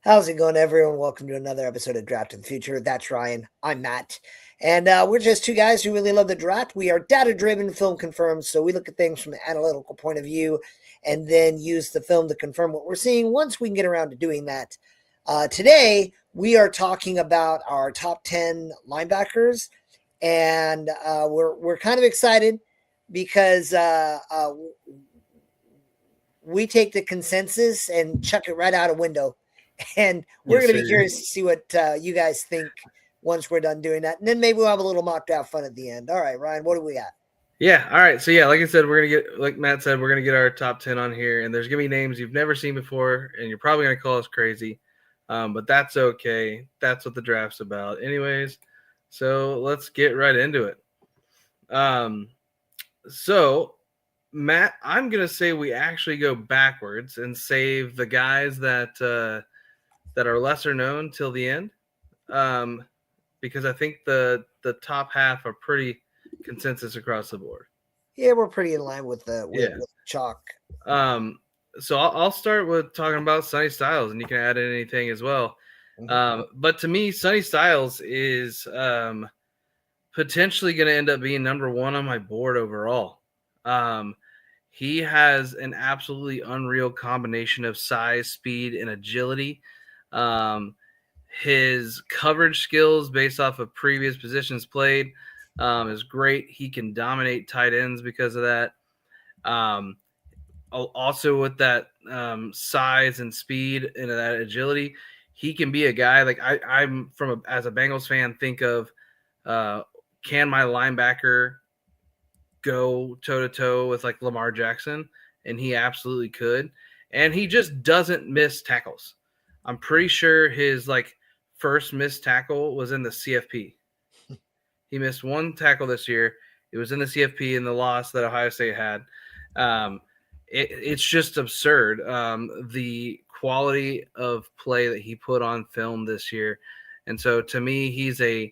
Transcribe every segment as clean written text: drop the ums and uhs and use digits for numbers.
How's it going, everyone? Welcome to another episode of Draft in the Future. That's Ryan. I'm Matt. And we're just two guys who really love the draft. We are data driven, film confirmed. So we look at things from an analytical point of view and then use the film to confirm what we're seeing once we can get around to doing that. Today, we are talking about our top 10 linebackers. And we're kind of excited because we take the consensus and chuck it right out a window. And we're Yes, going to be sir. curious to see what you guys think once we're done doing that. And then maybe we'll have a little mock draft fun at the end. All right, Ryan, what do we got? Yeah. All right. So like I said, we're gonna get, like Matt said, we're gonna get our top 10 on here, and there's gonna be names you've never seen before, and you're probably gonna call us crazy, but that's okay. That's what the draft's about, anyways. So let's get right into it. So Matt, I'm gonna say we actually go backwards and save the guys that are lesser known till the end, because I think the top half are pretty consensus across the board. Yeah, we're pretty in line with with chalk. So I'll start with talking about Sonny Styles, and you can add in anything as well. But to me, Sonny Styles is potentially going to end up being number one on my board overall. He has an absolutely unreal combination of size, speed, and agility. His coverage skills based off of previous positions played is great. He can dominate tight ends because of that. Also with that size and speed and that agility, he can be a guy like I'm as a Bengals fan, think of can my linebacker go toe to toe with like Lamar Jackson? And he absolutely could. And he just doesn't miss tackles. I'm pretty sure his first missed tackle was in the CFP. He missed one tackle this year. It was in the CFP in the loss that Ohio State had. It's just absurd. The quality of play that he put on film this year. And so to me, he's a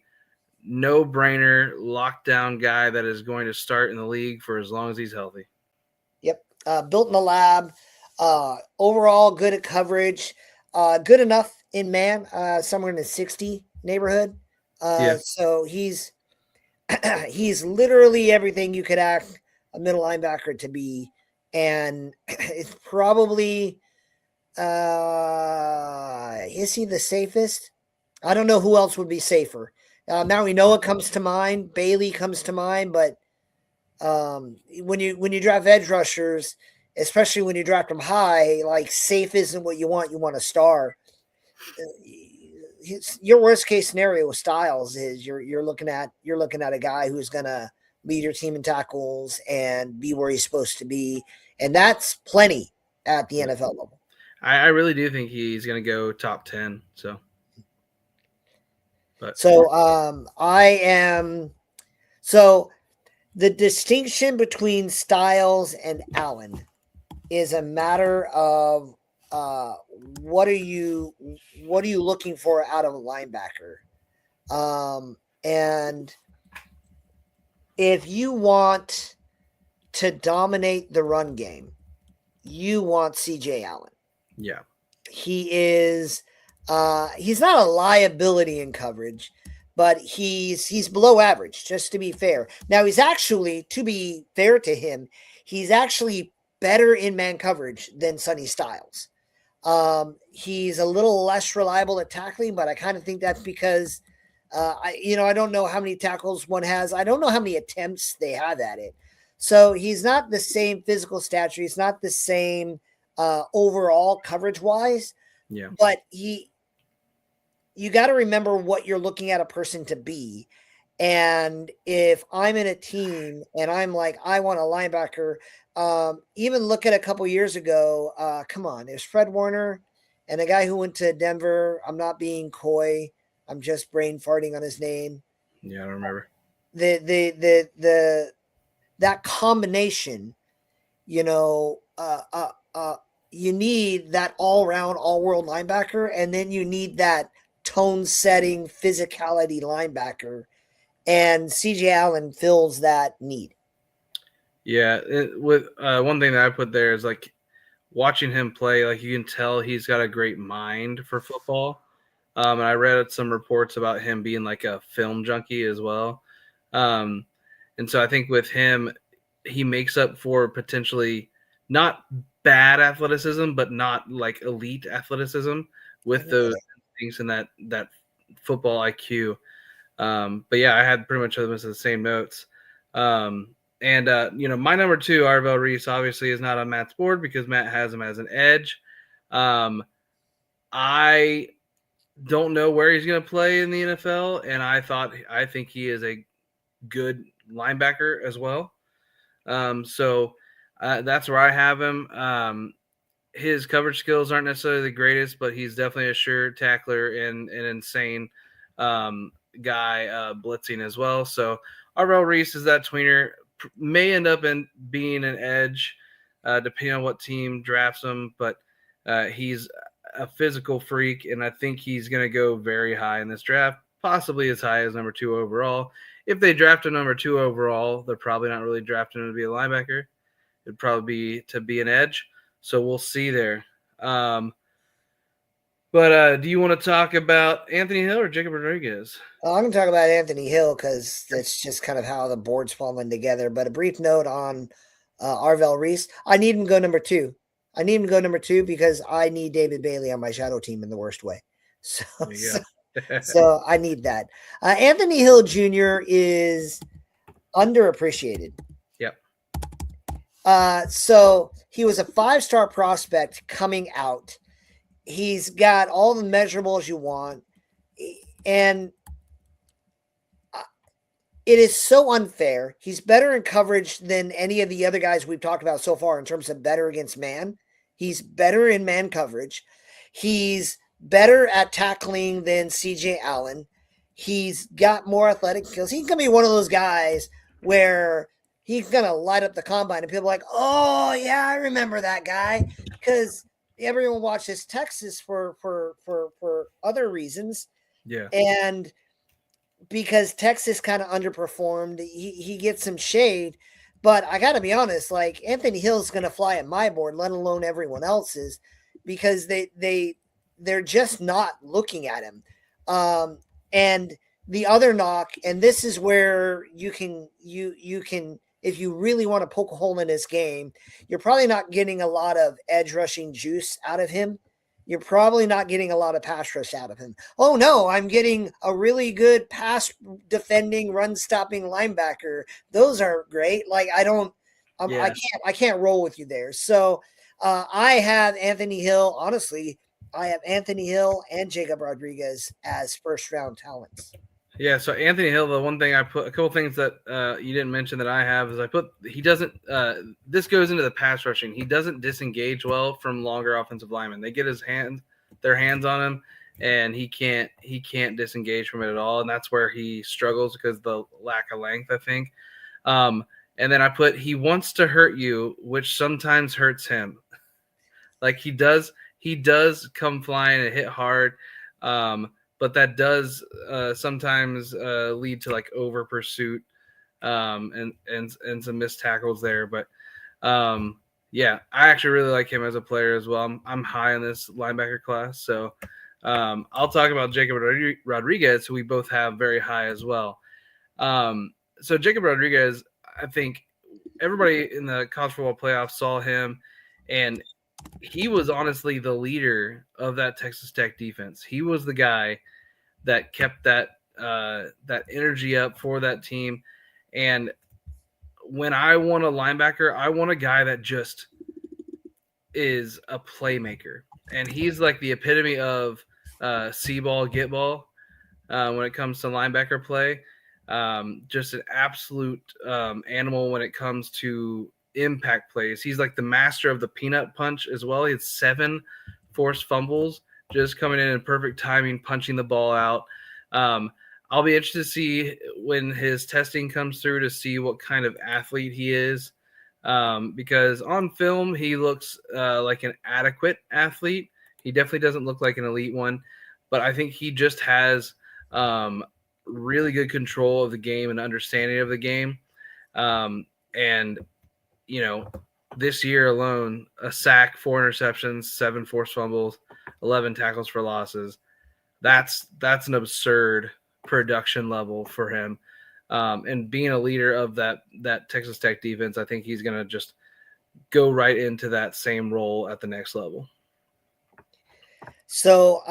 no-brainer lockdown guy that is going to start in the league for as long as he's healthy. Yep. Built in the lab. Overall, good at coverage. Good enough in man, somewhere in the 60 neighborhood. So he's literally everything you could ask a middle linebacker to be, and it's probably is he the safest? I don't know who else would be safer. Now we know it comes to mind. Bailey comes to mind, but when you draft edge rushers, especially when you draft them high, like safe isn't what you want. You want a star. Your worst case scenario with Styles is you're looking at a guy who's gonna lead your team in tackles and be where he's supposed to be, and that's plenty at the NFL level. I really do think he's gonna go top 10. So the distinction between Styles and Allen is a matter of what are you looking for out of a linebacker, and if you want to dominate the run game, you want CJ Allen. Yeah, he is. He's not a liability in coverage, but he's below average, just to be fair. Now he's actually, to be fair to him, he's actually better in man coverage than Sonny Styles. He's a little less reliable at tackling, but I kind of think that's because I don't know how many tackles one has. I don't know how many attempts they have at it. So he's not the same physical stature. He's not the same overall coverage wise. Yeah. But you got to remember what you're looking at a person to be. And if I'm in a team and I'm like, I want a linebacker, even look at a couple years ago, come on, there's Fred Warner and a guy who went to Denver. I'm not being coy. I'm just brain farting on his name. Yeah, I don't remember. That combination, you need that all-round, all-world linebacker, and then you need that tone-setting physicality linebacker, and CJ Allen fills that need. Yeah, with one thing that I put there is like watching him play, like you can tell he's got a great mind for football. And I read some reports about him being like a film junkie as well. Um, and so I think with him, he makes up for potentially not bad athleticism, but not like elite athleticism with those things and that football IQ. But yeah, I had pretty much the same notes. And my number 2, Arvell Reese, obviously is not on Matt's board because Matt has him as an edge. I don't know where he's going to play in the NFL, and I think he is a good linebacker as well. So that's where I have him. His coverage skills aren't necessarily the greatest, but he's definitely a sure tackler and an insane guy blitzing as well. So Arvell Reese is that tweener, may end up in being an edge depending on what team drafts him, but he's a physical freak, and I think he's going to go very high in this draft, possibly as high as number 2 overall. If they draft a number 2 overall, they're probably not really drafting him to be a linebacker. It'd probably be to be an edge. So we'll see there. But do you want to talk about Anthony Hill or Jacob Rodriguez? I'm going to talk about Anthony Hill because that's just kind of how the board's falling together. But a brief note on Arvell Reese. I need him to go number 2. I need him to go number 2 because I need David Bailey on my shadow team in the worst way. So I need that. Anthony Hill Jr. is underappreciated. Yep. So he was a 5-star prospect coming out. He's got all the measurables you want. And it is so unfair. He's better in coverage than any of the other guys we've talked about so far in terms of better against man. He's better in man coverage. He's better at tackling than CJ Allen. He's got more athletic skills. He's going to be one of those guys where he's going to light up the combine and people are like, oh, yeah, I remember that guy. Because everyone watches Texas for other reasons. Yeah. And because Texas kind of underperformed, he gets some shade. But I got to be honest, like Anthony Hill's going to fly at my board, let alone everyone else's, because they're just not looking at him. And the other knock, and this is where you can if you really want to poke a hole in his game, you're probably not getting a lot of edge rushing juice out of him. You're probably not getting a lot of pass rush out of him. Oh no, I'm getting a really good pass defending, run stopping linebacker. Those are great. Like I can't roll with you there. So I have Anthony Hill. Honestly, I have Anthony Hill and Jacob Rodriguez as first round talents. Yeah, so Anthony Hill, the one thing I put, a couple things that you didn't mention that I have is he doesn't, this goes into the pass rushing. He doesn't disengage well from longer offensive linemen. They get their hands on him, and he can't disengage from it at all. And that's where he struggles because of the lack of length, I think. And then I put, he wants to hurt you, which sometimes hurts him. Like he does come flying and hit hard. But that does sometimes lead to like over pursuit and some missed tackles there. But yeah, I actually really like him as a player as well. I'm high on this linebacker class, so I'll talk about Jacob Rodriguez, who we both have very high as well. So Jacob Rodriguez, I think everybody in the college football playoffs saw him, and he was honestly the leader of that Texas Tech defense. He was the guy that kept that energy up for that team. And when I want a linebacker, I want a guy that just is a playmaker. And he's like the epitome of see ball, get ball when it comes to linebacker play. Just an absolute animal when it comes to impact plays. He's like the master of the peanut punch as well. He had 7 forced fumbles, just coming in perfect timing, punching the ball out. I'll be interested to see when his testing comes through to see what kind of athlete he is, because on film he looks like an adequate athlete. He definitely doesn't look like an elite one, but I think he just has really good control of the game and understanding of the game. And this year alone, a sack, 4 interceptions, 7 forced fumbles, 11 tackles for losses. That's an absurd production level for him. And being a leader of that Texas Tech defense, I think he's going to just go right into that same role at the next level. So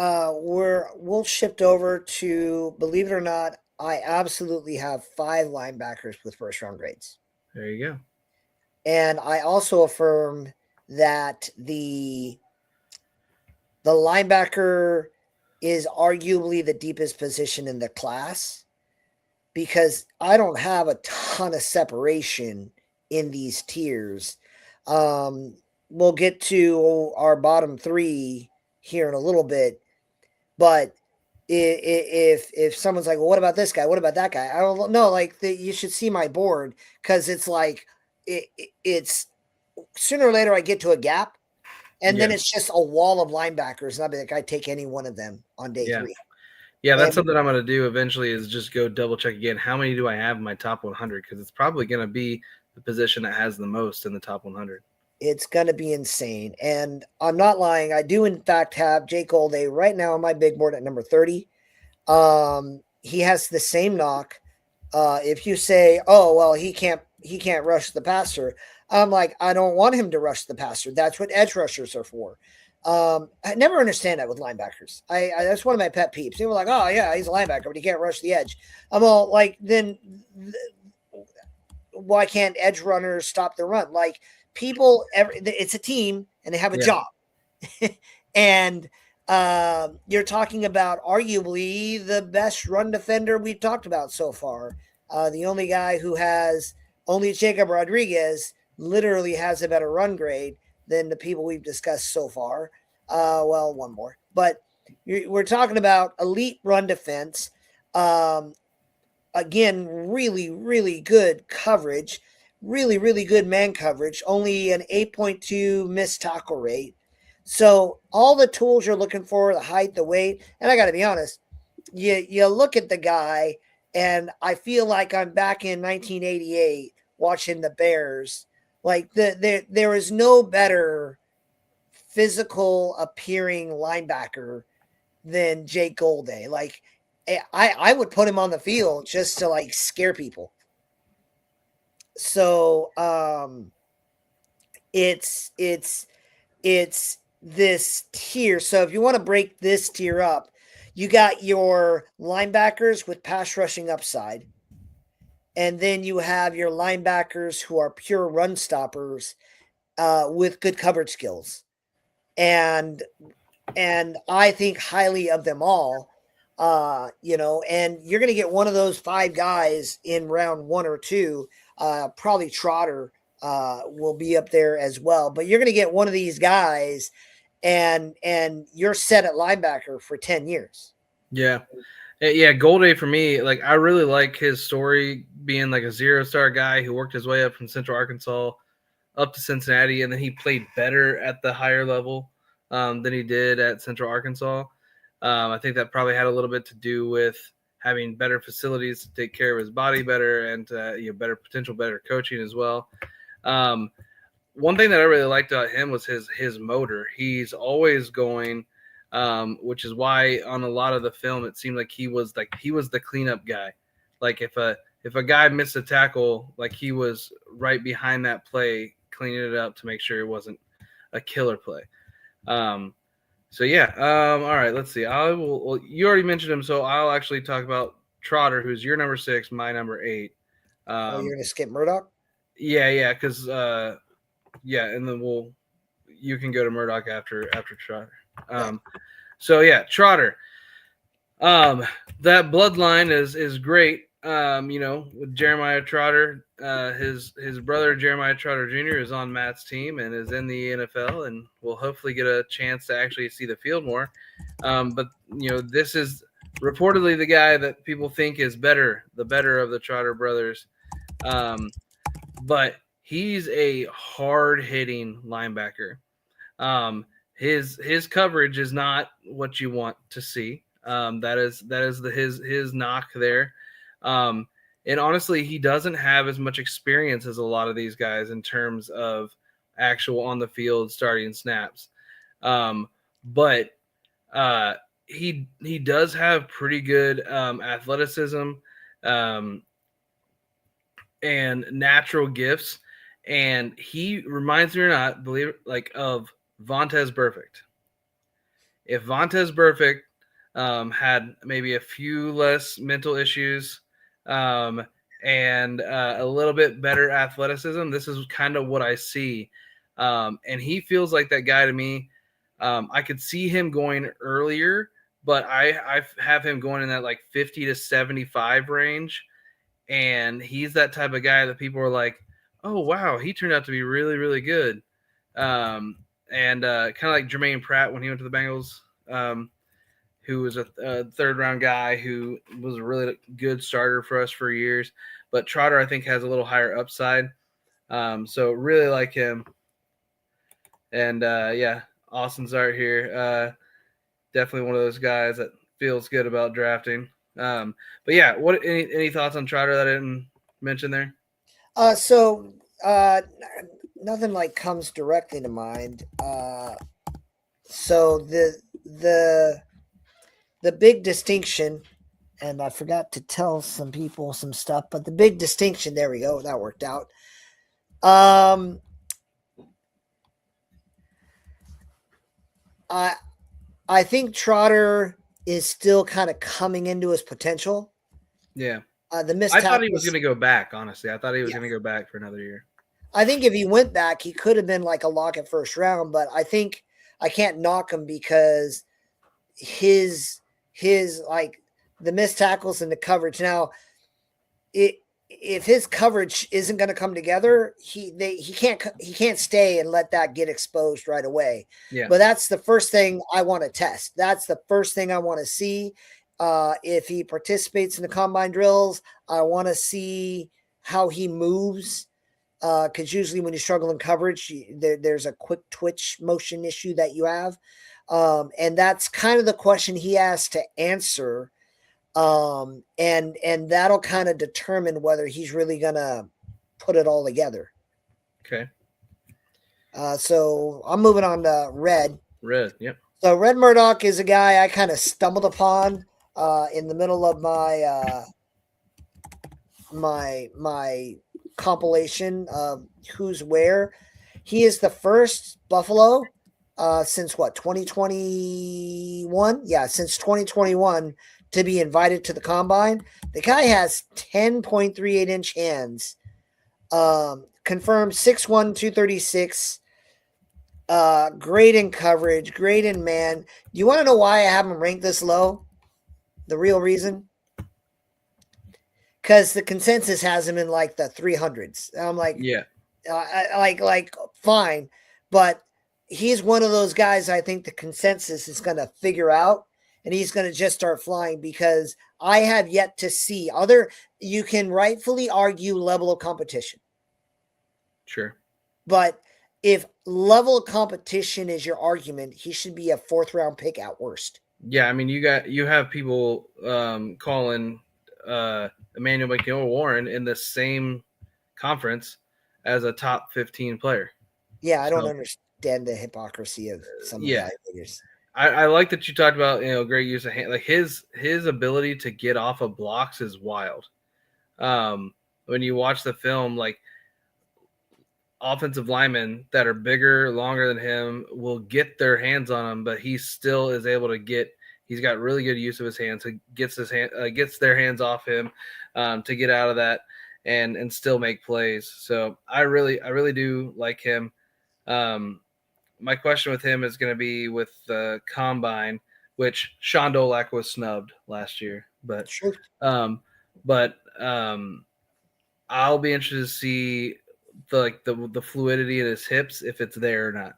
we'll shift over to, believe it or not, I absolutely have 5 linebackers with first round grades. There you go. And I also affirm that the linebacker is arguably the deepest position in the class, because I don't have a ton of separation in these tiers. We'll get to our bottom 3 here in a little bit, but if someone's like, well, what about this guy? What about that guy? I don't know. Like, you should see my board, because it's like it's sooner or later I get to a gap, and then it's just a wall of linebackers, and I'll be like, I take any one of them on day 3. Yeah, that's something I'm going to do eventually, is just go double check again. How many do I have in my top 100? Because it's probably going to be the position that has the most in the top 100. It's going to be insane. And I'm not lying. I do, in fact, have Jake Golday right now on my big board at number 30. He has the same knock. If you say, oh, well, he can't rush the passer, I'm like, I don't want him to rush the passer. That's what edge rushers are for. I never understand that with linebackers. I that's one of my pet peeves. People are like, oh yeah, he's a linebacker, but he can't rush the edge. I'm all like, then why can't edge runners stop the run? Like, people, it's a team and they have a job. And you're talking about arguably the best run defender we've talked about so far. The only guy who has, only Jacob Rodriguez literally has a better run grade than the people we've discussed so far. Well, one more, but we're talking about elite run defense. Again, really, really good coverage, really, really good man coverage, only an 8.2 missed tackle rate. So all the tools you're looking for, the height, the weight, and I got to be honest, you look at the guy, and I feel like I'm back in 1988 watching the Bears. Like, there is no better physical appearing linebacker than Jake Golday. Like, I would put him on the field just to, like, scare people. So it's this tier. So if you want to break this tier up, you got your linebackers with pass rushing upside. And then you have your linebackers who are pure run stoppers with good coverage skills. And I think highly of them all, and you're going to get one of those 5 guys in round 1 or 2. Probably Trotter will be up there as well. But you're going to get one of these guys, and you're set at linebacker for 10 years. Yeah. Yeah, Golday for me, like, I really like his story, being like a 0-star guy who worked his way up from Central Arkansas up to Cincinnati, and then he played better at the higher level than he did at Central Arkansas. I think that probably had a little bit to do with having better facilities to take care of his body better, and better coaching as well. One thing that I really liked about him was his motor. He's always going. Which is why on a lot of the film it seemed like he was the cleanup guy. Like, if a guy missed a tackle, like, he was right behind that play cleaning it up to make sure it wasn't a killer play. So yeah. All right, let's see. Well, you already mentioned him, so I'll actually talk about Trotter, who's your number 6, my number 8. You're gonna skip Murdoch? Yeah, because and then you can go to Murdoch after Trotter. So yeah, Trotter. That bloodline is great. With Jeremiah Trotter, his brother Jeremiah Trotter Jr. is on Matt's team and is in the NFL, and will hopefully get a chance to actually see the field more. But this is reportedly the guy that people think is the better of the Trotter brothers. But he's a hard-hitting linebacker. His coverage is not what you want to see. That is his knock there. And honestly, he doesn't have as much experience as a lot of these guys in terms of actual on the field starting snaps. But he does have pretty good athleticism and natural gifts, and he reminds me or not, believe it, like of Vontez Burfict. If Vontez Burfict had maybe a few less mental issues and a little bit better athleticism, this is kind of what I see. And he feels like that guy to me. I could see him going earlier, but I have him going in that like 50 to 75 range. And he's that type of guy that people are like, oh, wow, he turned out to be really, really good. And kind of like Jermaine Pratt when he went to the Bengals, who was a third-round guy who was a really good starter for us for years. But Trotter, I think, has a little higher upside. So really like him. And, yeah, Austin's art here. Definitely one of those guys that feels good about drafting. But, yeah, what any thoughts on Trotter that I didn't mention there? So nothing like comes directly to mind. So the big distinction, and I forgot to tell some people some stuff, but the big distinction, there we go, that worked out. I think Trotter is still kind of coming into his potential. Yeah. The missed I thought he tackles- was going to go back, honestly. I thought he was Yeah. going to go back for another year. I think if he went back, he could have been like a lock at first round, but I think I can't knock him because his like the missed tackles and the coverage. Now, if his coverage isn't going to come together, he can't stay and let that get exposed right away. Yeah. But that's the first thing I want to test. That's the first thing I want to see. If he participates in the combine drills, I want to see how he moves. Because usually when you struggle in coverage, there's a quick twitch motion issue that you have. And that's kind of the question he has to answer. And that'll kind of determine whether he's really going to put it all together. Okay. So I'm moving on to Red. Red, yep. So Red Murdoch is a guy I kind of stumbled upon in the middle of my compilation of who's where. He is the first Buffalo since 2021? Yeah, since 2021 to be invited to the combine. The guy has 10.38 inch hands. Confirmed 6'1", 236. Great in coverage, great in man. You want to know why I have him ranked this low? The real reason? Because the consensus has him in like the 300s. I'm like, yeah, like fine, but he's one of those guys I think the consensus is going to figure out, and he's going to just start flying because I have yet to see other. You can rightfully argue level of competition, sure, but if level of competition is your argument, he should be a 4th round pick at worst. Yeah, I mean you have people calling Emmanuel McGill-Warren in the same conference as a top 15 player. Yeah, I don't understand the hypocrisy of some of the figures. I like that you talked about great use of hand. Like his ability to get off of blocks is wild. When you watch the film, like offensive linemen that are bigger, longer than him will get their hands on him, but he still is able to get. He's got really good use of his hands. He gets their hands off him to get out of that and still make plays. So I really do like him. My question with him is going to be with the combine, which Sean Dolak was snubbed last year, but Sure. I'll be interested to see the fluidity in his hips if it's there or not.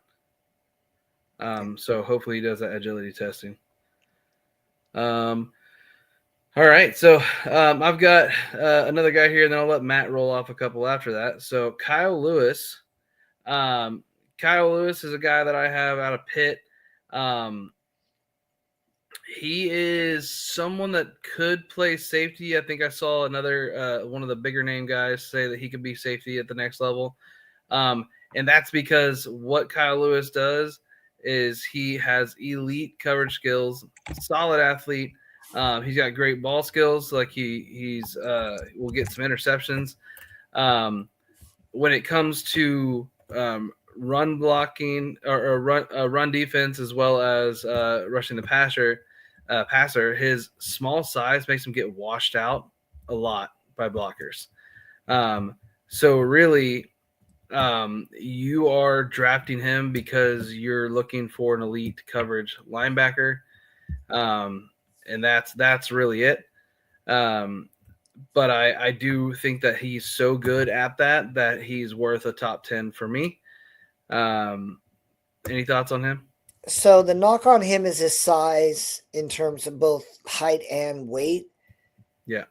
So hopefully he does that agility testing. All right, so I've got another guy here, and then I'll let Matt roll off a couple after that. So Kyle Lewis. Kyle Lewis is a guy that I have out of Pitt. He is someone that could play safety. I think I saw another one of the bigger name guys say that he could be safety at the next level. And that's because what Kyle Lewis does is he has elite coverage skills, solid athlete. He's got great ball skills. Like he's will get some interceptions. When it comes to run blocking or run defense as well as rushing the passer, his small size makes him get washed out a lot by blockers. So really, you are drafting him because you're looking for an elite coverage linebacker, and that's really it. But I do think that he's so good at that he's worth a top 10 for me. Any thoughts on him? So the knock on him is his size in terms of both height and weight. Yeah.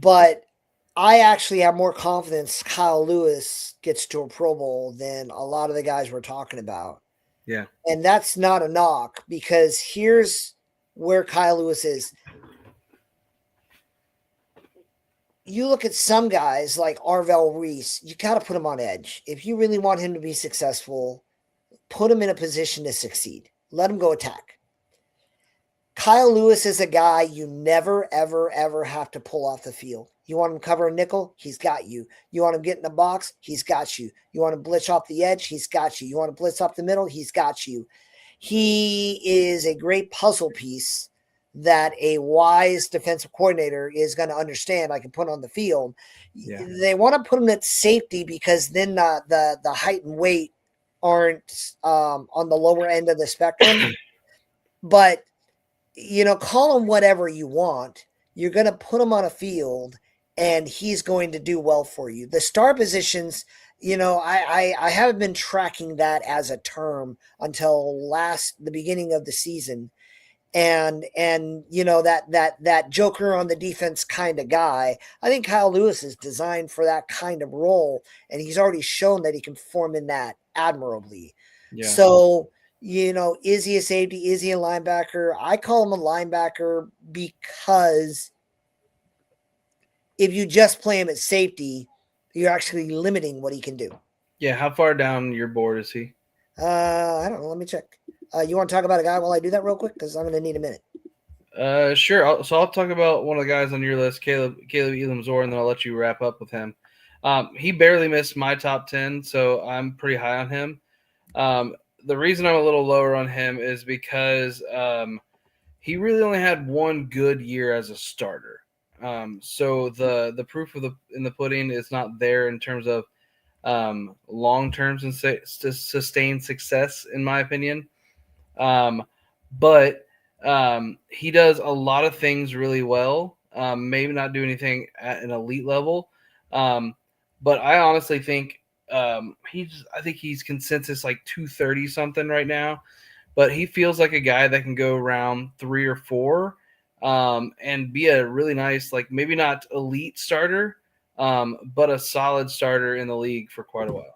But I actually have more confidence Kyle Lewis gets to a Pro Bowl than a lot of the guys we're talking about. Yeah. And that's not a knock, because here's where Kyle Lewis is. You look at some guys like Arvell Reese, you got to put him on edge. If you really want him to be successful, put him in a position to succeed. Let him go attack. Kyle Lewis is a guy you never, ever, ever have to pull off the field. You want him to cover a nickel? He's got you. You want him to get in the box? He's got you. You want to blitz off the edge? He's got you. You want to blitz up the middle? He's got you. He is a great puzzle piece that a wise defensive coordinator is going to understand. I can put on the field. Yeah. They want to put him at safety because then the height and weight aren't on the lower end of the spectrum. But, call him whatever you want. You're going to put him on a field, and he's going to do well for you. The star positions, I haven't been tracking that as a term until the beginning of the season. And that joker on the defense kind of guy, I think Kyle Lewis is designed for that kind of role, and he's already shown that he can perform in that admirably. Yeah. So, is he a safety? Is he a linebacker? I call him a linebacker because if you just play him at safety, you're actually limiting what he can do. Yeah. How far down your board is he? I don't know. Let me check. You want to talk about a guy while I do that real quick? Because I'm going to need a minute. Sure. I'll talk about one of the guys on your list, Caleb Elam-Zor, and then I'll let you wrap up with him. He barely missed my top 10, so I'm pretty high on him. The reason I'm a little lower on him is because he really only had one good year as a starter. So the proof in the pudding is not there in terms of long-term sustained success, in my opinion. But he does a lot of things really well. Maybe not do anything at an elite level. But I honestly think I think he's consensus like 230 something right now. But he feels like a guy that can go around 3 or 4 and be a really nice, like maybe not elite starter, but a solid starter in the league for quite a while.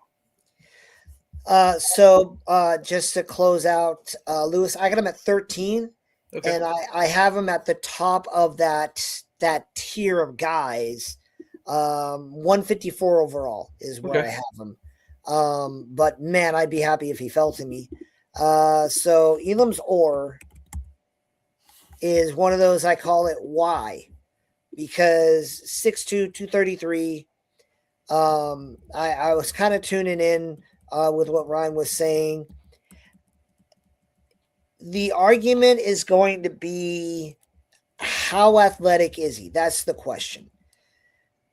So just to close out, Lewis, I got him at 13, okay. And I have him at the top of that tier of guys. 154 overall is where I have him. But man, I'd be happy if he fell to me. So Elam-Zor is one of those, I call it Y, because 6'2", 233. I was kind of tuning in with what Ryan was saying. The argument is going to be, how athletic is he? That's the question.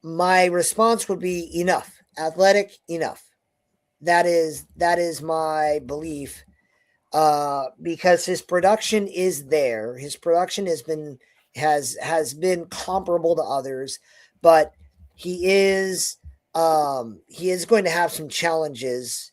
My response would be enough. Athletic, enough. That is my belief. Because his production is there. His production has been comparable to others, but he is going to have some challenges.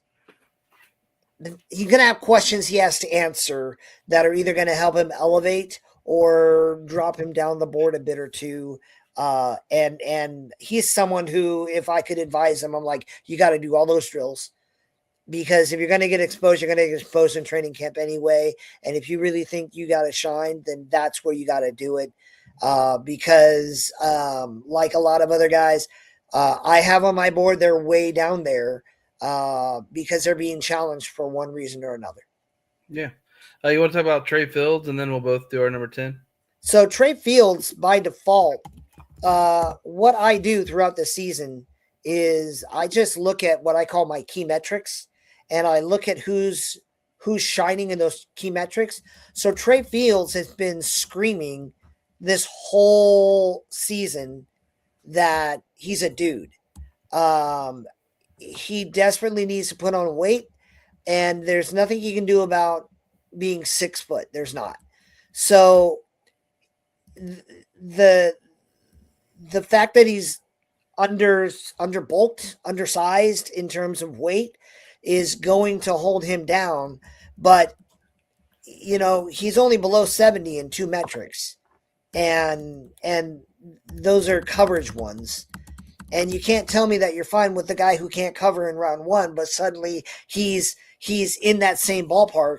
He's going to have questions he has to answer that are either going to help him elevate or drop him down the board a bit or two. And he's someone who, if I could advise him, I'm like, you got to do all those drills, because if you're going to get exposed, you're going to get exposed in training camp anyway. And if you really think you got to shine, then that's where you got to do it. Because like a lot of other guys, I have on my board, they're way down there. because they're being challenged for one reason or another. Yeah. You want to talk about Trey Fields, and then we'll both do our number 10? So Trey Fields, by default, what I do throughout the season is I just look at what I call my key metrics, and I look at who's shining in those key metrics. So Trey Fields has been screaming this whole season that he's a dude. He desperately needs to put on weight, and there's nothing he can do about being 6 foot. There's not. So the the fact that he's bulked, undersized in terms of weight is going to hold him down. But he's only below 70 in two metrics, and those are coverage ones. And you can't tell me that you're fine with the guy who can't cover in round one, but suddenly he's in that same ballpark,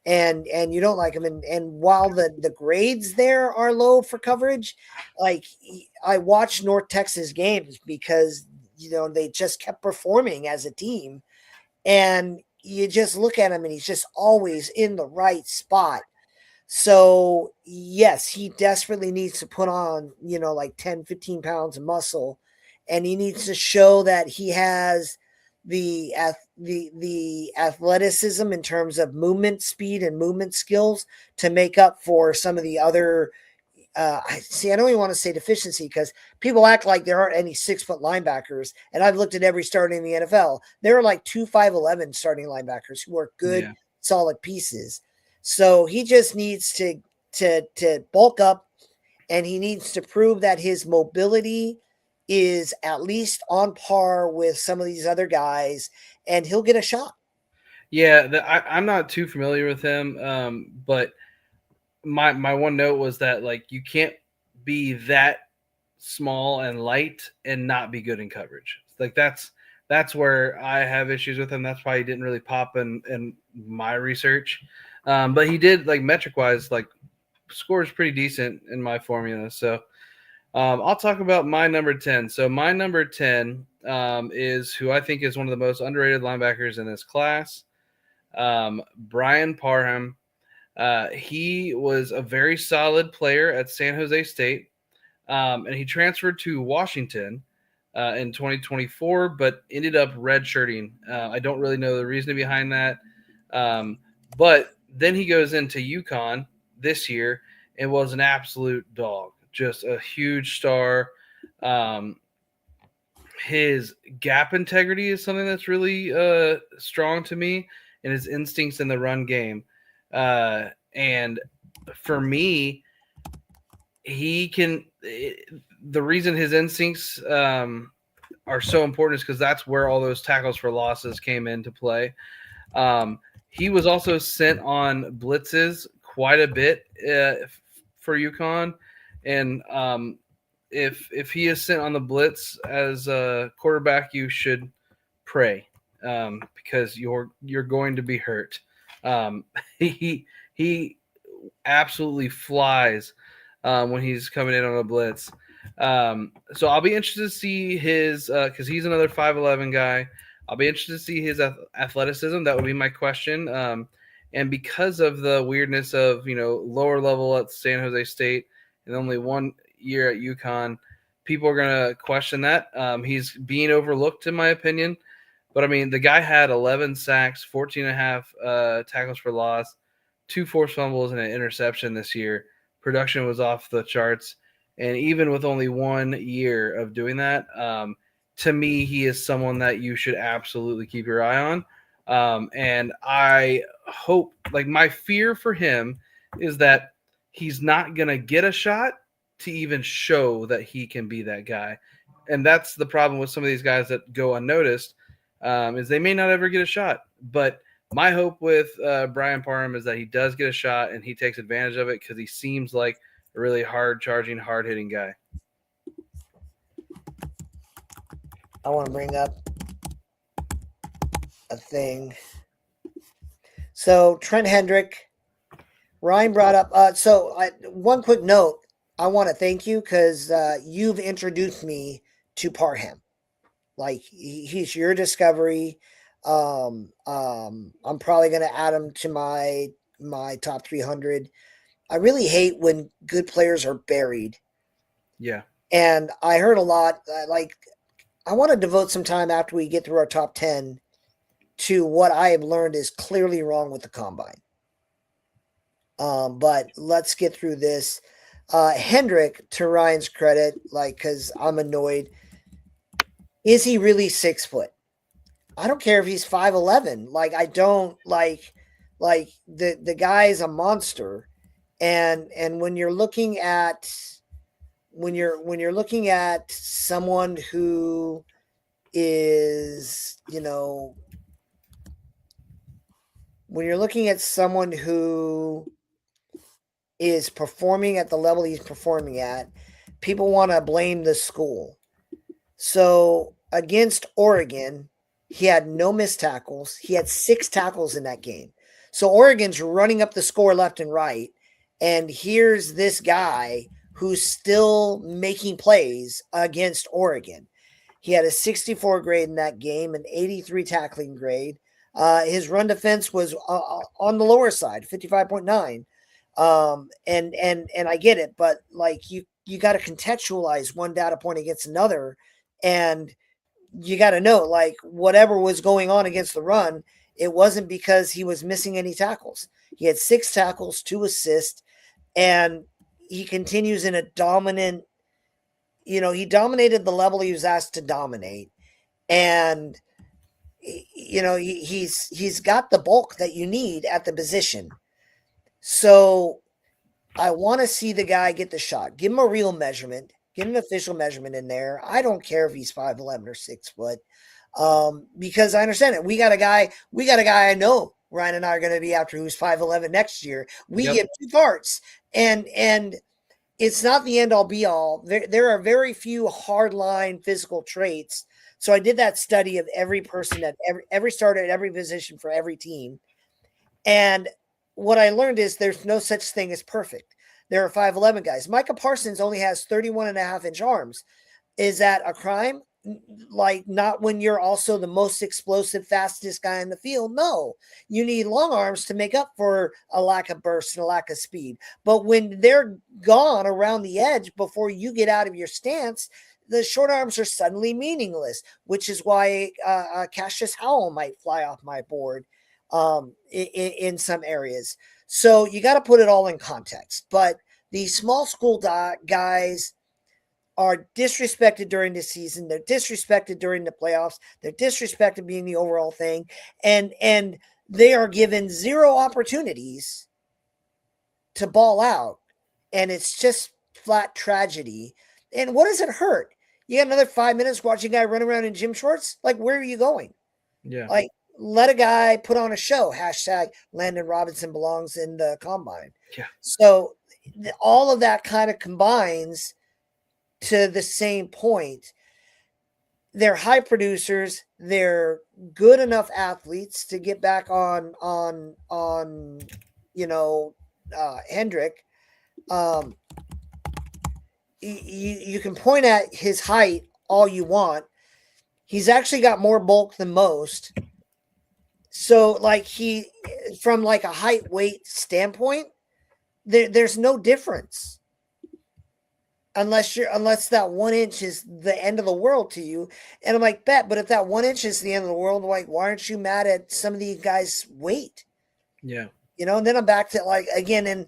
and you don't like him. And while the grades there are low for coverage, like I watched North Texas games because they just kept performing as a team, and you just look at him and he's just always in the right spot. So yes, he desperately needs to put on, like 10, 15 pounds of muscle, and he needs to show that he has the athleticism in terms of movement speed and movement skills to make up for some of the other I don't even want to say deficiency, because people act like there aren't any 6 foot linebackers, and I've looked at every starter in the NFL. There are like 2 5'11" starting linebackers who are good, solid pieces. So he just needs to bulk up, and he needs to prove that his mobility is at least on par with some of these other guys, and he'll get a shot. Yeah, I'm not too familiar with him, but my one note was that, like, you can't be that small and light and not be good in coverage. Like, that's where I have issues with him. That's why he didn't really pop in my research. But he did, like, metric wise, like, scores pretty decent in my formula. So I'll talk about my number 10. So my number 10 is who I think is one of the most underrated linebackers in this class, Brian Parham. He was a very solid player at San Jose State, and he transferred to Washington in 2024, but ended up redshirting. I don't really know the reason behind that, but then he goes into UConn this year and was an absolute dog, just a huge star. His gap integrity is something that's really strong to me, and his instincts in the run game. And for me, he can. The reason his instincts are so important is because that's where all those tackles for losses came into play. He was also sent on blitzes quite a bit for UConn, and if he is sent on the blitz as a quarterback, you should pray because you're going to be hurt. He absolutely flies when he's coming in on a blitz. So I'll be interested to see his because he's another 5'11" guy. I'll be interested to see his athleticism. That would be my question. And because of the weirdness of lower level at San Jose State and only 1 year at UConn, people are gonna question that. He's being overlooked, in my opinion. But I mean, the guy had 11 sacks, 14 and a half tackles for loss, 2 forced fumbles, and an interception this year. Production was off the charts. And even with only 1 year of doing that, to me, he is someone that you should absolutely keep your eye on. And I hope, like, my fear for him is that he's not going to get a shot to even show that he can be that guy. And that's the problem with some of these guys that go unnoticed, is they may not ever get a shot. But my hope with Brian Parham is that he does get a shot and he takes advantage of it, because he seems like a really hard-charging, hard-hitting guy. I want to bring up a thing. So Trent Hendrick, Ryan brought up. One quick note. I want to thank you because you've introduced me to Parham. Like he's your discovery. I'm probably going to add him to my top 300. I really hate when good players are buried. Yeah. And I heard a lot. Like I want to devote some time after we get through our top 10 to what I have learned is clearly wrong with the combine. But let's get through this. Hendrick, to Ryan's credit, like, because I'm annoyed. Is he really 6 foot? I don't care if he's 5'11. Like, I don't like the guy is a monster. And when you're looking at when you're looking at someone who is, when you're looking at someone who is performing at the level he's performing at, people want to blame the school. So against Oregon, he had no missed tackles. He had 6 tackles in that game. So Oregon's running up the score left and right. And here's this guy who's still making plays against Oregon. He had a 64 grade in that game, an 83 tackling grade. His run defense was on the lower side, 55.9. And I get it, but like you got to contextualize one data point against another, and you got to know, like, whatever was going on against the run, it wasn't because he was missing any tackles. He had 6 tackles, 2 assists, and he continues in a dominant, he dominated the level he was asked to dominate. And, he's got the bulk that you need at the position. So I want to see the guy get the shot. Give him a real measurement. Get an official measurement in there. I don't care if he's 5'11 or 6 foot. Because I understand it. We got a guy I know Ryan and I are going to be after who's 5'11 next year. We get 2 parts. And it's not the end all be all. There are very few hardline physical traits. So I did that study of every person at every starter at every position for every team. And what I learned is there's no such thing as perfect. There are 5'11 guys. Micah Parsons only has 31.5-inch arms. Is that a crime? Like, not when you're also the most explosive, fastest guy in the field. No, you need long arms to make up for a lack of burst and a lack of speed. But when they're gone around the edge before you get out of your stance, the short arms are suddenly meaningless, which is why Cassius Howell might fly off my board in some areas. So you got to put it all in context. But these small school guys are disrespected during the season. They're disrespected during the playoffs. They're disrespected being the overall thing. And they are given 0 opportunities to ball out. And it's just flat tragedy. And what does it hurt? You got another 5 minutes watching a guy run around in gym shorts? Like, where are you going? Yeah. Like, let a guy put on a show. Hashtag Landon Robinson belongs in the combine. Yeah. So all of that kind of combines to the same point. They're high producers. They're good enough athletes to get back on Hendrick. You can point at his height all you want. He's actually got more bulk than most. So, like, from like a height weight standpoint, there's no difference. Unless that 1 inch is the end of the world to you. And I'm like, but if that 1 inch is the end of the world, like, why aren't you mad at some of these guys' weight? Yeah. And then I'm back to, like, again, and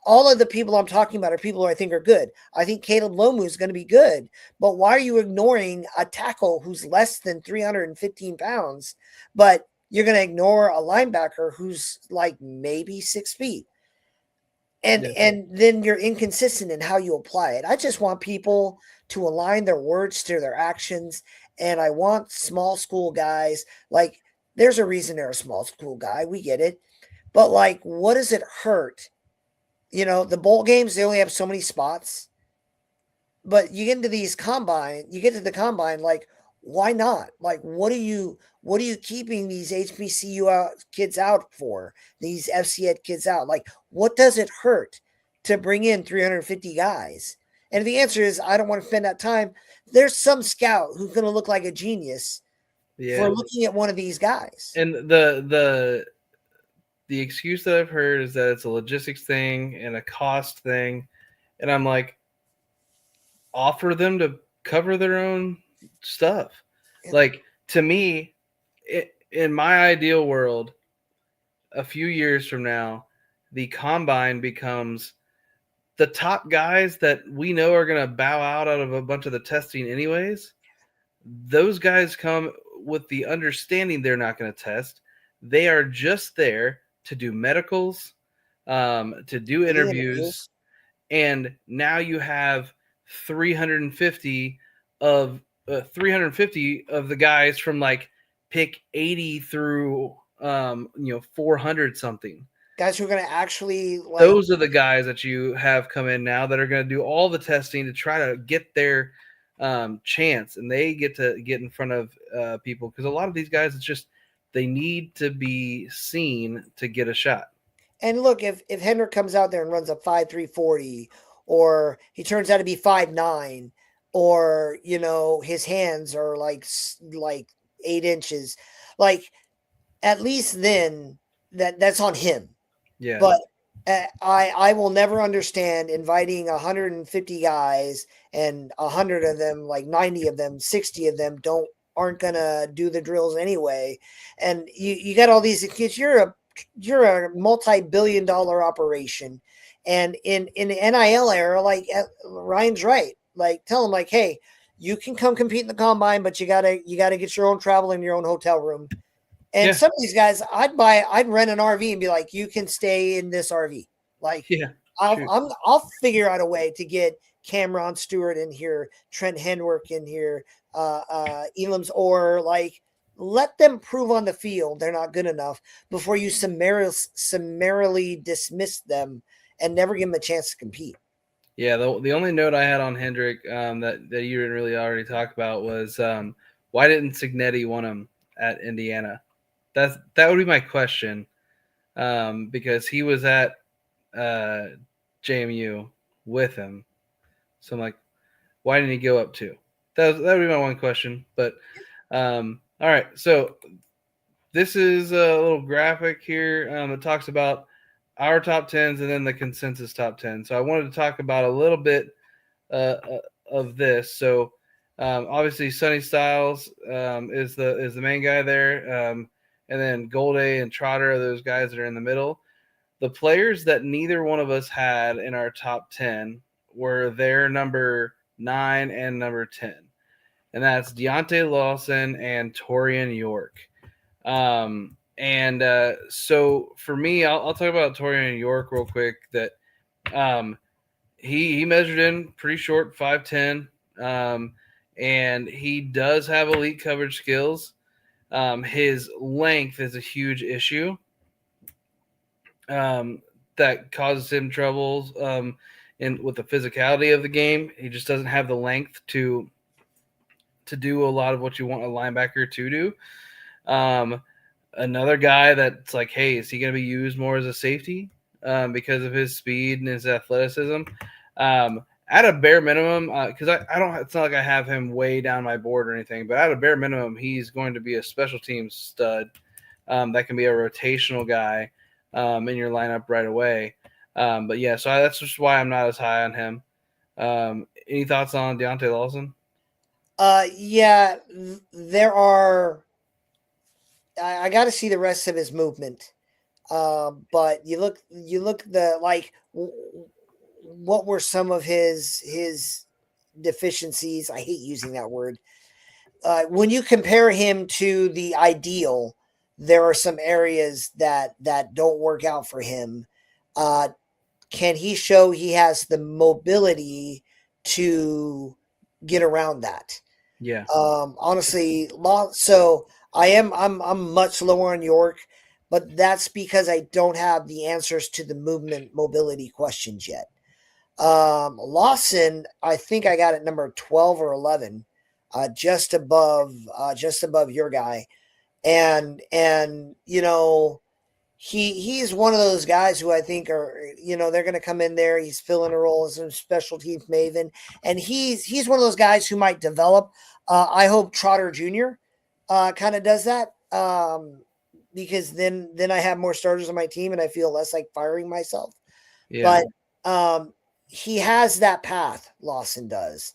all of the people I'm talking about are people who I think are good. I think Caleb Lomu is going to be good, but why are you ignoring a tackle who's less than 315 pounds, but you're going to ignore a linebacker who's like maybe 6 feet? And then you're inconsistent in how you apply it. I just want people to align their words to their actions. And I want small school guys. Like, there's a reason they're a small school guy. We get it. But, like, what does it hurt? The bowl games, they only have so many spots. But you get into the combine, like, why not? Like, what are you keeping these HBCU kids out for? These FC Ed kids out? Like, what does it hurt to bring in 350 guys? And if the answer is I don't want to spend that time, there's some scout who's going to look like a genius for looking at one of these guys. And the excuse that I've heard is that it's a logistics thing and a cost thing, and I'm like, offer them to cover their own stuff. Like, to me, in my ideal world, a few years from now, the combine becomes the top guys that we know are going to bow out of a bunch of the testing anyways. Those guys come with the understanding they're not going to test. They are just there to do medicals, to do interviews. And now you have 350 of 350 of the guys from like pick 80 through 400 something. Guys who are going to actually those are the guys that you have come in now that are going to do all the testing to try to get their chance, and they get to get in front of people, because a lot of these guys, it's just they need to be seen to get a shot. And look, if Hendrick comes out there and runs a 5.340, or he turns out to be 5.9, or his hands are like 8 inches, like at least then that's on him. Yeah. But I will never understand inviting 150 guys, and 100 of them, like 90 of them, 60 of them aren't gonna do the drills anyway. And you got all these kids. You're a multi-billion-dollar operation, and in the NIL era, like Ryan's right. Like, tell them, like, hey, you can come compete in the combine, but you gotta get your own travel and your own hotel room. And some of these guys, I'd rent an RV and be like, you can stay in this RV. Like, I'll figure out a way to get Cameron Stewart in here, Trent Hendrick in here, Elam's, or like, let them prove on the field they're not good enough before you summarily dismiss them and never give them a chance to compete. Yeah, the only note I had on Hendrick that you didn't really already talk about was why didn't Cignetti want him at Indiana? That would be my question, because he was at JMU with him. So I'm like, why didn't he go up too? That would be my one question. But all right, so this is a little graphic here. It talks about our top 10s and then the consensus top 10. So I wanted to talk about a little bit of this. So obviously Sonny Styles is the main guy there. And then Golday and Trotter are those guys that are in the middle. The players that neither one of us had in our top 10 were their number 9 and number 10. And that's Deontay Lawson and Torian York. So for me, I'll talk about Torian York real quick. That he measured in pretty short, 5'10", and he does have elite coverage skills. His length is a huge issue that causes him troubles with the physicality of the game. He just doesn't have the length to do a lot of what you want a linebacker to do. Another guy that's like, hey, is he going to be used more as a safety because of his speed and his athleticism? At a bare minimum, because I don't, it's not like I have him way down my board or anything, but at a bare minimum, he's going to be a special teams stud that can be a rotational guy in your lineup right away. But yeah, so that's just why I'm not as high on him. Any thoughts on Deontay Lawson? Yeah, there are. I got to see the rest of his movement. But you look what were some of his deficiencies? I hate using that word. When you compare him to the ideal, there are some areas that don't work out for him. Can he show he has the mobility to get around that? Yeah. Honestly, so I'm much lower on York, but that's because I don't have the answers to the movement mobility questions yet. Lawson, I think I got it number 12 or 11, just above your guy. And he's one of those guys who I think are, they're going to come in there. He's filling a role as a special teams maven, and he's one of those guys who might develop. I hope Trotter Jr. Kind of does that, because then I have more starters on my team and I feel less like firing myself. Yeah. But he has that path. Lawson does.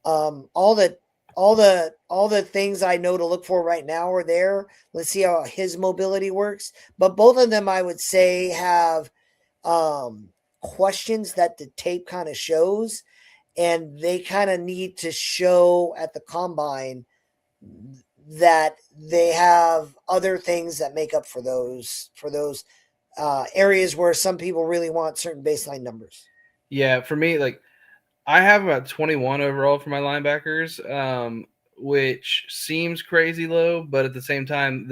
All the things I know to look for right now are there. Let's see how his mobility works. But both of them, I would say, have questions that the tape kind of shows, and they kind of need to show at the combine that they have other things that make up for those areas where some people really want certain baseline numbers. Yeah, for me, like I have about 21 overall for my linebackers, which seems crazy low, but at the same time,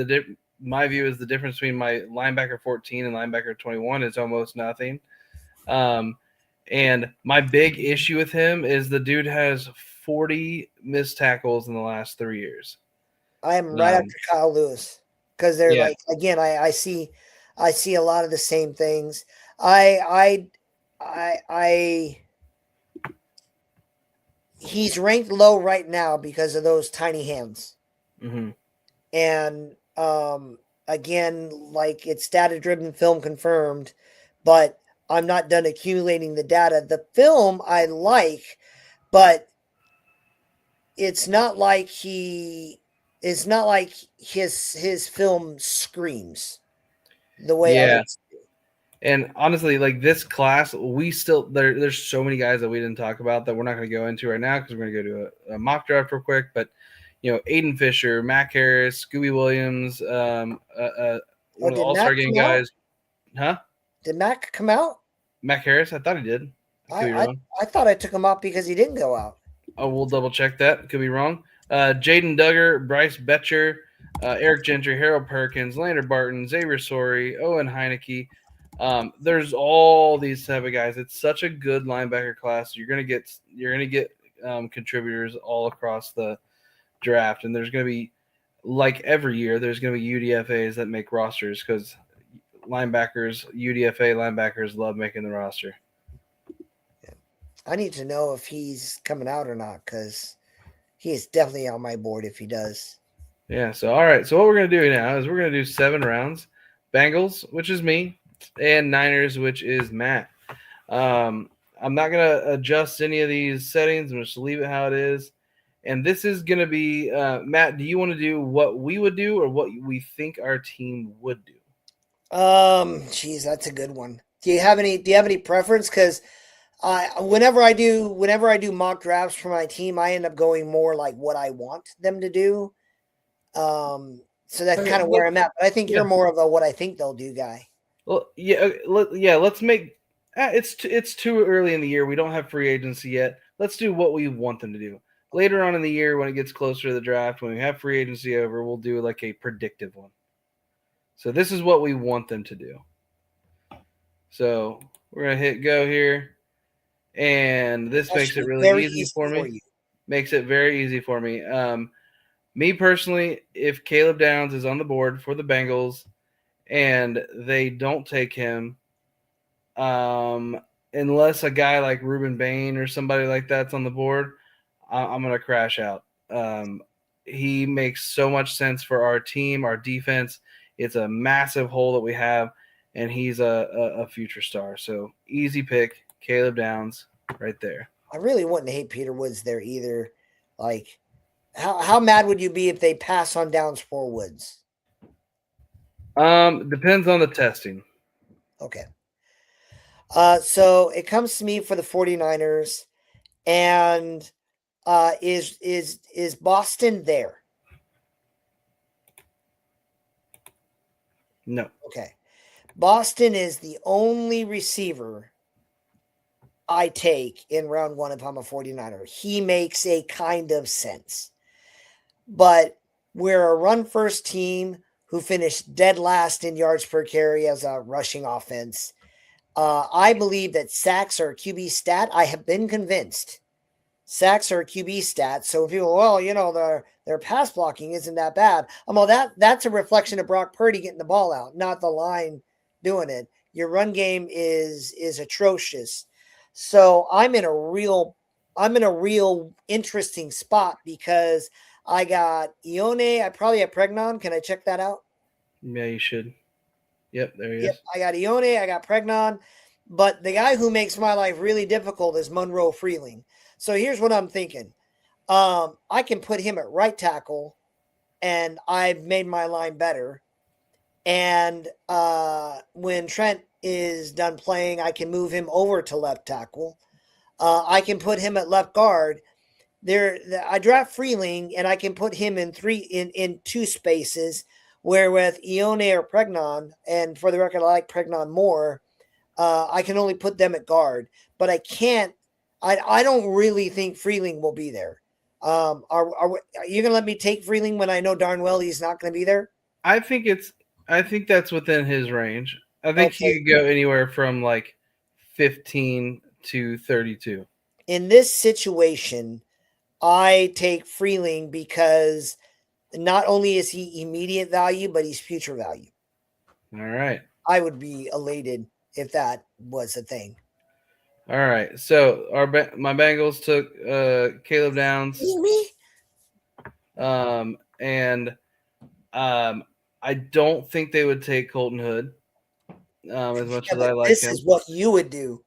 my view is the difference between my linebacker 14 and linebacker 21 is almost nothing. And my big issue with him is the dude has 40 missed tackles in the last 3 years. I am right after Kyle Lewis because they're Yeah. like, again, I see a lot of the same things. I he's ranked low right now because of those tiny hands. Mm-hmm. And again, like, it's data driven, film confirmed, but I'm not done accumulating the data. The film I like, but it's not like his film screams the way Yeah. others do. And honestly, like this class, we still there's so many guys that we didn't talk about that we're not going to go into right now because we're going to go to a mock draft real quick. But Aiden Fisher, Mac Harris, Scooby Williams, one of the All-Star game guys. Huh? Did Mac come out? Mac Harris? I thought he did. I thought I took him out because he didn't go out. Oh, we'll double check that. Could be wrong. Jaden Duggar, Bryce Betcher, Eric Gentry, Harold Perkins, Lander Barton, Xavier Sorey, Owen Heineke. There's all these type of guys. It's such a good linebacker class. You're gonna get contributors all across the draft, and there's gonna be, like every year, there's gonna be UDFA's that make rosters because UDFA linebackers love making the roster. I need to know if he's coming out or not because he is definitely on my board if he does. Yeah. So all right. So what we're gonna do now is we're gonna do 7 rounds. Bengals, which is me, and Niners, which is Matt. I'm not going to adjust any of these settings. I'm just leave it how it is. And this is going to be, Matt, do you want to do what we would do or what we think our team would do? Geez, that's a good one. Do you have any preference? Because whenever I do mock drafts for my team, I end up going more like what I want them to do. So that's kind of where I'm at. But I think you're more of a what I think they'll do guy. Well, let's make it's too early in the year. We don't have free agency yet. Let's do what we want them to do. Later on in the year, when it gets closer to the draft, when we have free agency over, we'll do like a predictive one. So this is what we want them to do. So we're going to hit go here. And this makes it really easy for me. Makes it very easy for me. Me personally, if Caleb Downs is on the board for the Bengals and they don't take him, unless a guy like Ruben Bain or somebody like that's on the board, I'm going to crash out. He makes so much sense for our team, our defense. It's a massive hole that we have, and he's a future star. So easy pick, Caleb Downs, right there. I really wouldn't hate Peter Woods there either. Like, how mad would you be if they pass on Downs for Woods? Depends on the testing. Okay. So it comes to me for the 49ers, and is Boston there? No. Okay. Boston is the only receiver I take in round 1 if I'm a 49er. He makes a kind of sense. But we're a run-first team who finished dead last in yards per carry as a rushing offense. I believe that sacks are a QB stat. I have been convinced Sacks are a QB stat. So people, well, their pass blocking isn't that bad. That's a reflection of Brock Purdy getting the ball out, not the line doing it. Your run game is atrocious. So I'm in a real interesting spot because I got Ione. I probably have Pregnon. Can I check that out? Yeah, you should. Yep, there he Yep, is. I got Ione. I got Pregnon. But the guy who makes my life really difficult is Monroe Freeling. So here's what I'm thinking. I can put him at right tackle, and I've made my line better. And when Trent is done playing, I can move him over to left tackle. I can put him at left guard. I draft Freeling, and I can put him in two spaces. Where with Ione or Pregnon, and for the record, I like Pregnon more. I can only put them at guard, but I can't. I don't really think Freeling will be there. Are you going to let me take Freeling when I know darn well he's not going to be there? I think that's within his range. I think Okay. he could go anywhere from like 15 to 32. In this situation, I take Freeling because not only is he immediate value, but he's future value. All right. I would be elated if that was a thing. All right. So my Bengals took Caleb Downs. Me? And I don't think they would take Colton Hood as much as I like this him. This is what you would do.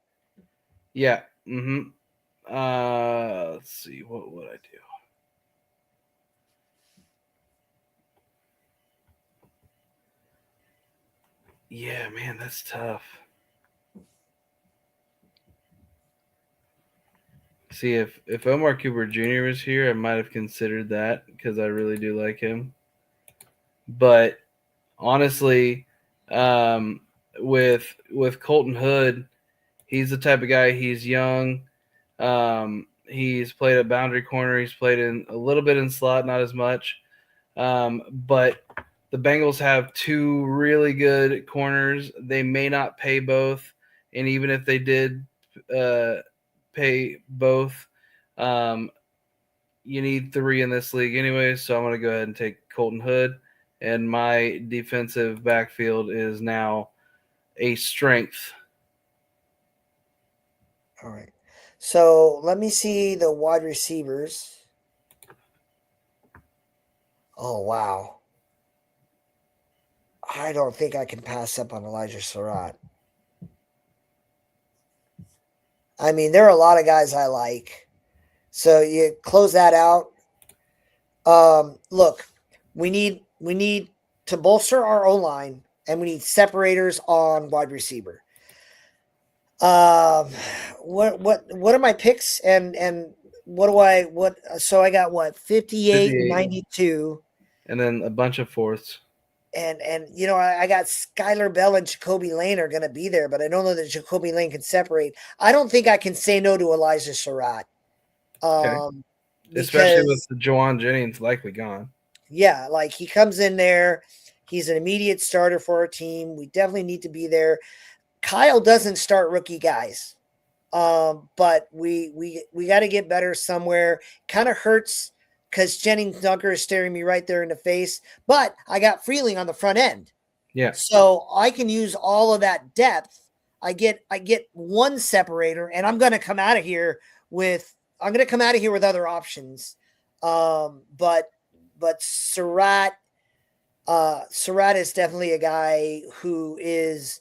Yeah. Mm-hmm. Let's see. What would I do? Yeah, man, that's tough. See, if Omar Cooper Jr. was here, I might have considered that because I really do like him. But honestly, with Colton Hood, he's the type of guy. He's young. He's played at boundary corner. He's played in a little bit in slot, not as much. But the Bengals have two really good corners. They may not pay both, and even if they did pay both, you need three in this league anyway. So I'm going to go ahead and take Colton Hood, and my defensive backfield is now a strength. All right. So let me see the wide receivers. Oh, wow. I don't think I can pass up on Elijah Surratt. I mean, there are a lot of guys I like. So you close that out. Look, we need to bolster our O-line, and we need separators on wide receiver. What are my picks, and so I got what 58, 92, and then a bunch of fourths. And I got Skylar Bell and Jacoby Lane are going to be there, but I don't know that Jacoby Lane can separate. I don't think I can say no to Elijah Surratt. Okay. Especially with the Juwan Jennings likely gone. Yeah, like he comes in there. He's an immediate starter for our team. We definitely need to be there. Kyle doesn't start rookie guys. But we got to get better somewhere. Kind of hurts because Jennings Dunker is staring me right there in the face. But I got Freeling on the front end. Yeah. So I can use all of that depth. I get one separator, and I'm going to come out of here with other options. But Surratt is definitely a guy who is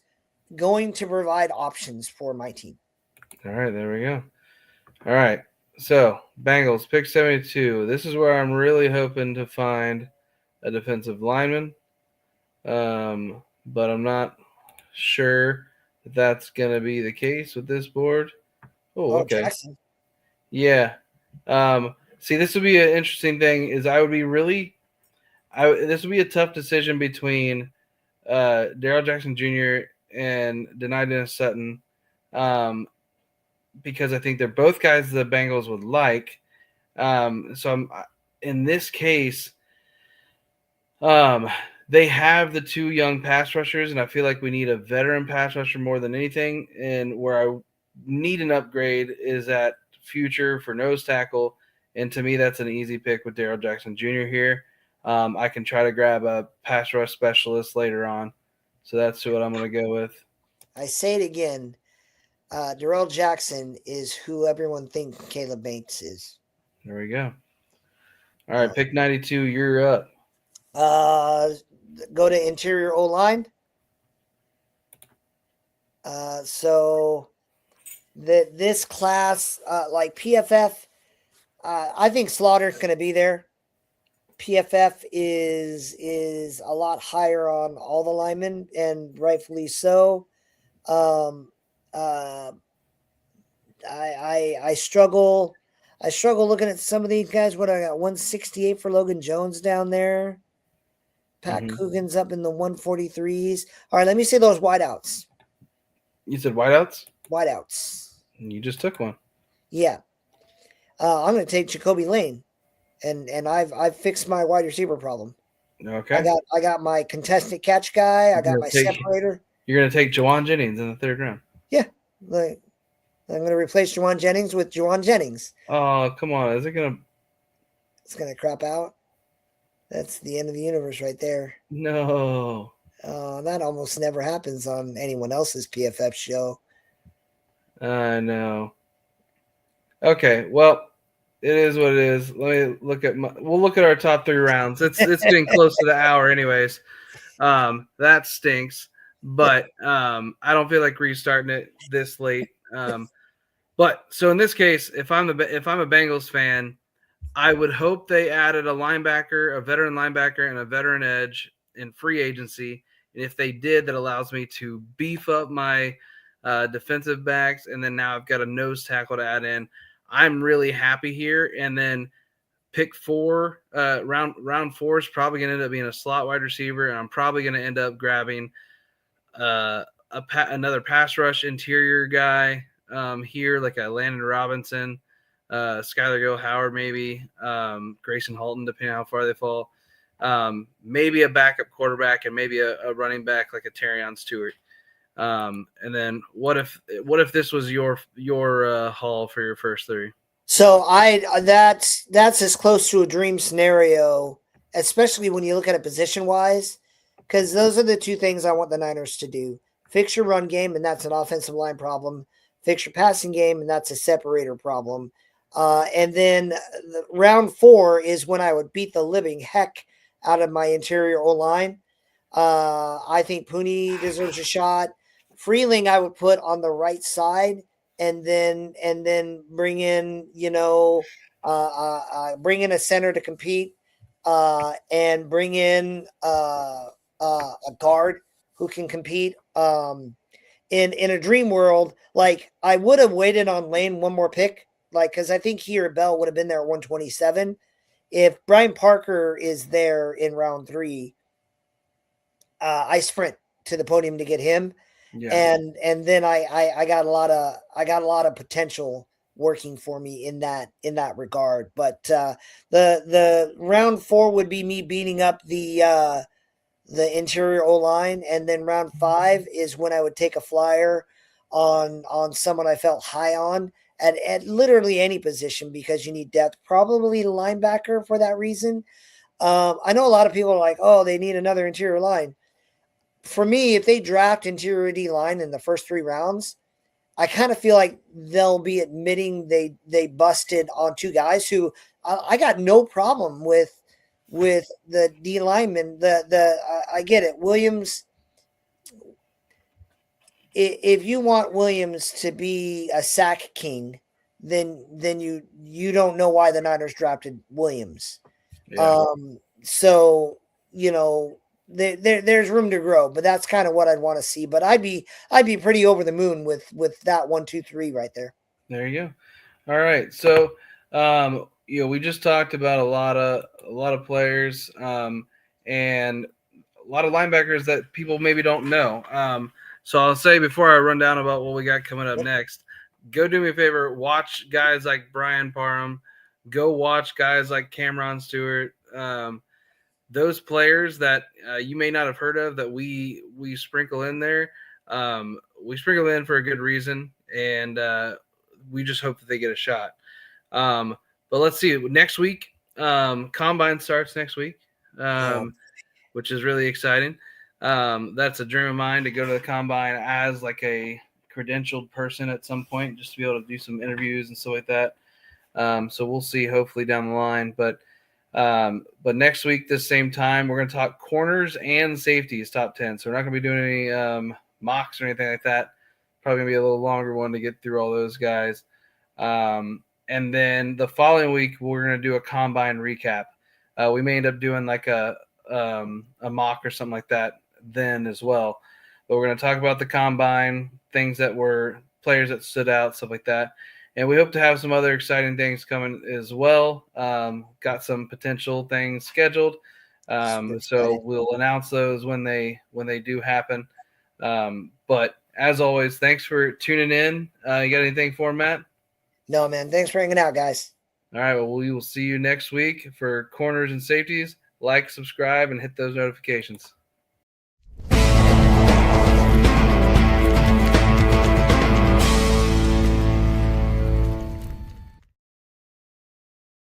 going to provide options for my team. All right, there we go. All right, so Bengals pick 72. This is where I'm really hoping to find a defensive lineman, but I'm not sure that that's going to be the case with this board. Oh, okay. Jackson. Yeah. See, this would be an interesting thing. This would be a tough decision between Darrell Jackson Jr. and Dani Dennis Sutton. Because I think they're both guys the Bengals would like. So in this case, they have the two young pass rushers, and I feel like we need a veteran pass rusher more than anything. And where I need an upgrade is at future for nose tackle. And to me, that's an easy pick with Darrell Jackson Jr. here. I can try to grab a pass rush specialist later on. So that's what I'm going to go with. I say it again. Darrell Jackson is who everyone thinks Caleb Banks is. There we go. All right, pick 92. You're up. Go to interior O-line. So this class, like PFF, I think Slaughter's going to be there. PFF is a lot higher on all the linemen, and rightfully so. I struggle. I struggle looking at some of these guys. What I got 168 for Logan Jones down there. Pat Coogan's up in the 143s. All right, let me say those wideouts. You said wideouts? Wideouts. You just took one. Yeah. I'm going to take Jacoby Lane, and I've fixed my wide receiver problem. Okay. I got my contested catch guy. I got my separator. You're going to take Juwan Jennings in the 3rd round. Yeah. Like, I'm going to replace Juwan Jennings with Juwan Jennings. Oh, come on. Is it going to? It's going to crap out. That's the end of the universe right there. No. That almost never happens on anyone else's PFF show. I know. Okay, well, it is what it is. Let me look at we'll look at our top 3 rounds. It's getting close to the hour anyways. That stinks. But I don't feel like restarting it this late. But so in this case, if I'm a Bengals fan, I would hope they added a linebacker, a veteran linebacker, and a veteran edge in free agency. And if they did, that allows me to beef up my defensive backs. And then now I've got a nose tackle to add in. I'm really happy here. And then pick 4, round 4 is probably going to end up being a slot wide receiver. And I'm probably going to end up grabbing another pass rush interior guy here, like a Landon Robinson. Skylar Gill Howard, maybe Grayson Halton, depending on how far they fall. Maybe a backup quarterback and maybe a running back like a Terrion Stewart. And then what if this was your haul for your first 3? So that's as close to a dream scenario, especially when you look at it position wise, because those are the 2 things I want the Niners to do: fix your run game, and that's an offensive line problem; fix your passing game, and that's a separator problem. And then round 4 is when I would beat the living heck out of my interior O-line. I think Pooney deserves a shot. Freeling I would put on the right side, and then bring in, bring in a center to compete, and bring in a guard who can compete. In a dream world, like I would have waited on Lane one more pick. Like, because I think he or Bell would have been there at 127. If Brian Parker is there in round 3, I sprint to the podium to get him, and then I got a lot of potential working for me in that regard. But the round 4 would be me beating up the interior O-line, and then round 5 is when I would take a flyer on someone I felt high on. At literally any position, because you need depth, probably linebacker for that reason. I know a lot of people are like, oh, they need another interior line. For me, if they draft interior D line in the first 3 rounds, I kind of feel like they'll be admitting they busted on 2 guys who I got no problem with the D linemen. I get it. Williams, if you want Williams to be a sack king, then you don't know why the Niners drafted Williams. Yeah. So there's room to grow, but that's kind of what I'd want to see. But I'd be pretty over the moon with that 1, 2, 3 right there. There you go. All right, so we just talked about a lot of players and a lot of linebackers that people maybe don't know. So I'll say before I run down about what we got coming up next, go do me a favor, watch guys like Brian Parham, go watch guys like Cameron Stewart, those players that you may not have heard of that we sprinkle in there. We sprinkle in for a good reason, and we just hope that they get a shot. But let's see. Next week, Combine starts next week, which is really exciting. That's a dream of mine to go to the Combine as like a credentialed person at some point, just to be able to do some interviews and stuff like that. So we'll see, hopefully down the line. But next week, this same time, we're going to talk corners and safeties top 10. So we're not going to be doing any mocks or anything like that. Probably going to be a little longer one to get through all those guys. And then the following week, we're going to do a Combine recap. We may end up doing like a mock or something like that then as well. But we're going to talk about the Combine, things that were players that stood out, stuff like that. And we hope to have some other exciting things coming as well. Got some potential things scheduled. So we'll announce those when they do happen. But as always, thanks for tuning in. You got anything for Matt? No, man. Thanks for hanging out, guys. All right. Well, we will see you next week for corners and safeties. Like, subscribe, and hit those notifications.